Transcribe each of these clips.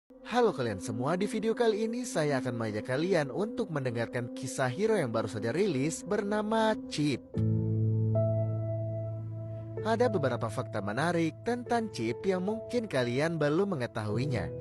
Halo kalian semua, di video kali ini saya akan mengajak kalian untuk mendengarkan kisah hero yang baru saja rilis bernama Chip. Ada beberapa fakta menarik tentang Chip yang mungkin kalian belum mengetahuinya.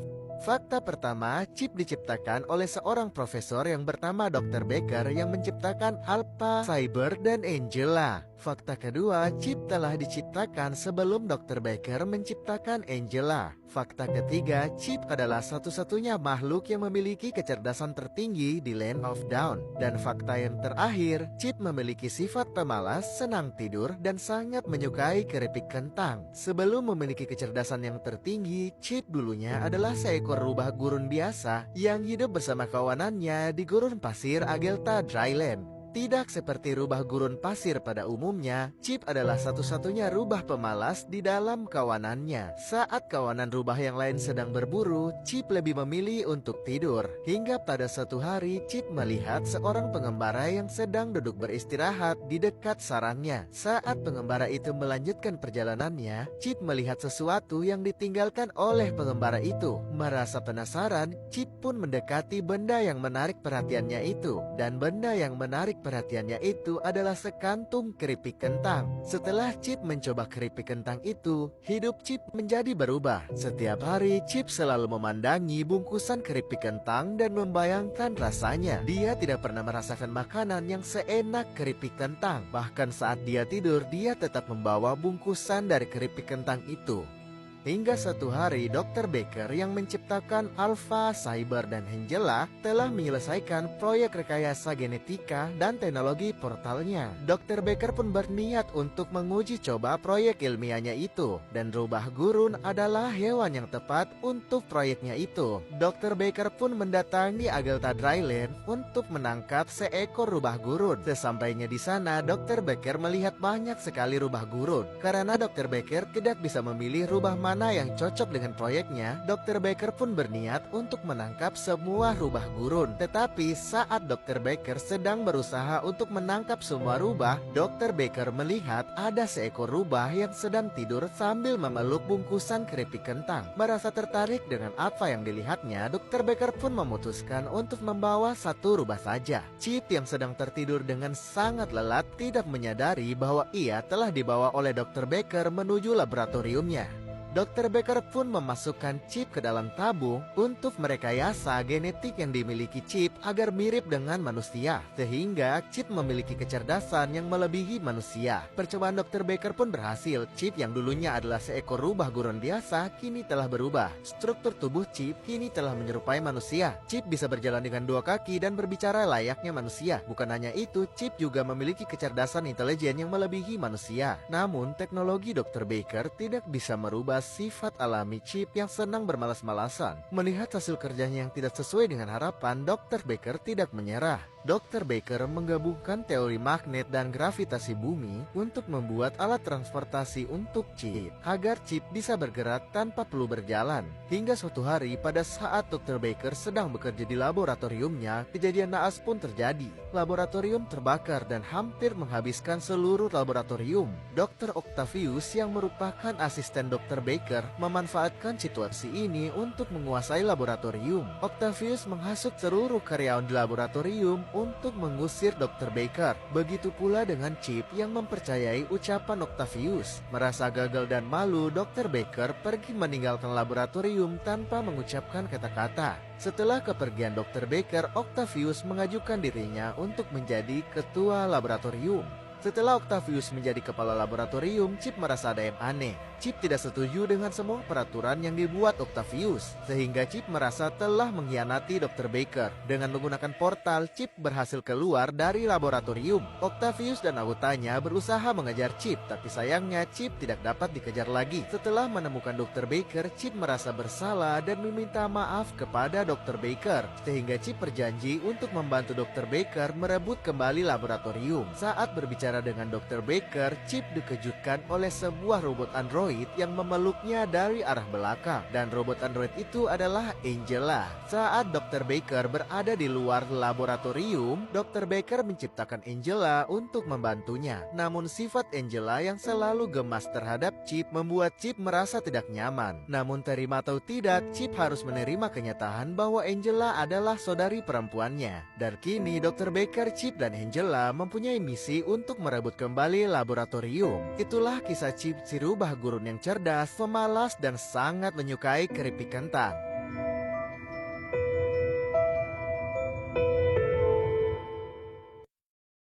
Fakta pertama, Chip diciptakan oleh seorang profesor yang bernama Dr. Baker yang menciptakan Alpha, Cyber, dan Angela. Fakta kedua, Chip telah diciptakan sebelum Dr. Baker menciptakan Angela. Fakta ketiga, Chip adalah satu-satunya makhluk yang memiliki kecerdasan tertinggi di Land of Dawn. Dan fakta yang terakhir, Chip memiliki sifat pemalas, senang tidur, dan sangat menyukai keripik kentang. Sebelum memiliki kecerdasan yang tertinggi, Chip dulunya adalah seekor rubah gurun biasa yang hidup bersama kawanannya di gurun pasir Agelta Dryland. Tidak seperti rubah gurun pasir pada umumnya, Chip adalah satu-satunya rubah pemalas di dalam kawanannya. Saat kawanan rubah yang lain sedang berburu, Chip lebih memilih untuk tidur. Hingga pada suatu hari, Chip melihat seorang pengembara yang sedang duduk beristirahat di dekat sarangnya. Saat pengembara itu melanjutkan perjalanannya, Chip melihat sesuatu yang ditinggalkan oleh pengembara itu. Merasa penasaran, Chip pun mendekati benda yang menarik perhatiannya itu. Dan benda yang menarik perhatiannya itu adalah sekantung keripik kentang. Setelah Chip mencoba keripik kentang itu, hidup Chip menjadi berubah. Setiap hari, Chip selalu memandangi bungkusan keripik kentang dan membayangkan rasanya. Dia tidak pernah merasakan makanan yang seenak keripik kentang. Bahkan saat dia tidur, dia tetap membawa bungkusan dari keripik kentang itu. Hingga suatu hari, Dr. Baker yang menciptakan Alpha, Cyber, dan Angela telah menyelesaikan proyek rekayasa genetika dan teknologi portalnya. Dr. Baker pun berniat untuk menguji coba proyek ilmiahnya itu, dan rubah gurun adalah hewan yang tepat untuk proyeknya itu. Dr. Baker pun mendatangi Agelta Dryland untuk menangkap seekor rubah gurun. Sesampainya di sana, Dr. Baker melihat banyak sekali rubah gurun. Karena Dr. Baker tidak bisa memilih rubah mana yang cocok dengan proyeknya, Dr. Baker pun berniat untuk menangkap semua rubah gurun. Tetapi saat Dr. Baker sedang berusaha untuk menangkap semua rubah, Dr. Baker melihat ada seekor rubah yang sedang tidur sambil memeluk bungkusan keripik kentang. Merasa tertarik dengan apa yang dilihatnya, Dr. Baker pun memutuskan untuk membawa satu rubah saja. Chip yang sedang tertidur dengan sangat lelah tidak menyadari bahwa ia telah dibawa oleh Dr. Baker menuju laboratoriumnya. Dr. Baker pun memasukkan Chip ke dalam tabung untuk merekayasa genetik yang dimiliki Chip agar mirip dengan manusia, sehingga Chip memiliki kecerdasan yang melebihi manusia. Percobaan Dr. Baker pun berhasil. Chip yang dulunya adalah seekor rubah gurun biasa kini telah berubah. Struktur tubuh Chip kini telah menyerupai manusia. Chip bisa berjalan dengan dua kaki dan berbicara layaknya manusia. Bukan hanya itu, Chip juga memiliki kecerdasan intelijen yang melebihi manusia. Namun, teknologi Dr. Baker tidak bisa merubah sifat alami Chip yang senang bermalas-malasan. Melihat hasil kerjanya yang tidak sesuai dengan harapan, Dr. Baker tidak menyerah. Dr. Baker menggabungkan teori magnet dan gravitasi bumi untuk membuat alat transportasi untuk Chip, agar Chip bisa bergerak tanpa perlu berjalan. Hingga suatu hari, pada saat Dr. Baker sedang bekerja di laboratoriumnya, kejadian naas pun terjadi. Laboratorium terbakar dan hampir menghabiskan seluruh laboratorium. Dr. Octavius yang merupakan asisten Dr. Baker memanfaatkan situasi ini untuk menguasai laboratorium. Octavius menghasut seluruh karyawan di laboratorium untuk mengusir Dr. Baker. Begitu pula dengan Chip yang mempercayai ucapan Octavius. Merasa gagal dan malu, Dr. Baker pergi meninggalkan laboratorium tanpa mengucapkan kata-kata. Setelah kepergian Dr. Baker, Octavius mengajukan dirinya untuk menjadi ketua laboratorium. Setelah Octavius menjadi kepala laboratorium, Chip merasa ada yang aneh. Chip tidak setuju dengan semua peraturan yang dibuat Octavius, sehingga Chip merasa telah mengkhianati Dr. Baker. Dengan menggunakan portal, Chip berhasil keluar dari laboratorium. Octavius dan anggotanya berusaha mengejar Chip, tapi sayangnya Chip tidak dapat dikejar lagi. Setelah menemukan Dr. Baker, Chip merasa bersalah dan meminta maaf kepada Dr. Baker, sehingga Chip berjanji untuk membantu Dr. Baker merebut kembali laboratorium. Saat berbicara berbicara dengan Dr. Baker, Chip dikejutkan oleh sebuah robot android yang memeluknya dari arah belakang. Dan robot android itu adalah Angela. Saat Dr. Baker berada di luar laboratorium, Dr. Baker menciptakan Angela untuk membantunya. Namun sifat Angela yang selalu gemas terhadap Chip membuat Chip merasa tidak nyaman. Namun terima atau tidak, Chip harus menerima kenyataan bahwa Angela adalah saudari perempuannya. Dan kini Dr. Baker, Chip, dan Angela mempunyai misi untuk merebut kembali laboratorium. Itulah kisah Chip, si rubah gurun yang cerdas, pemalas, dan sangat menyukai keripik kentang.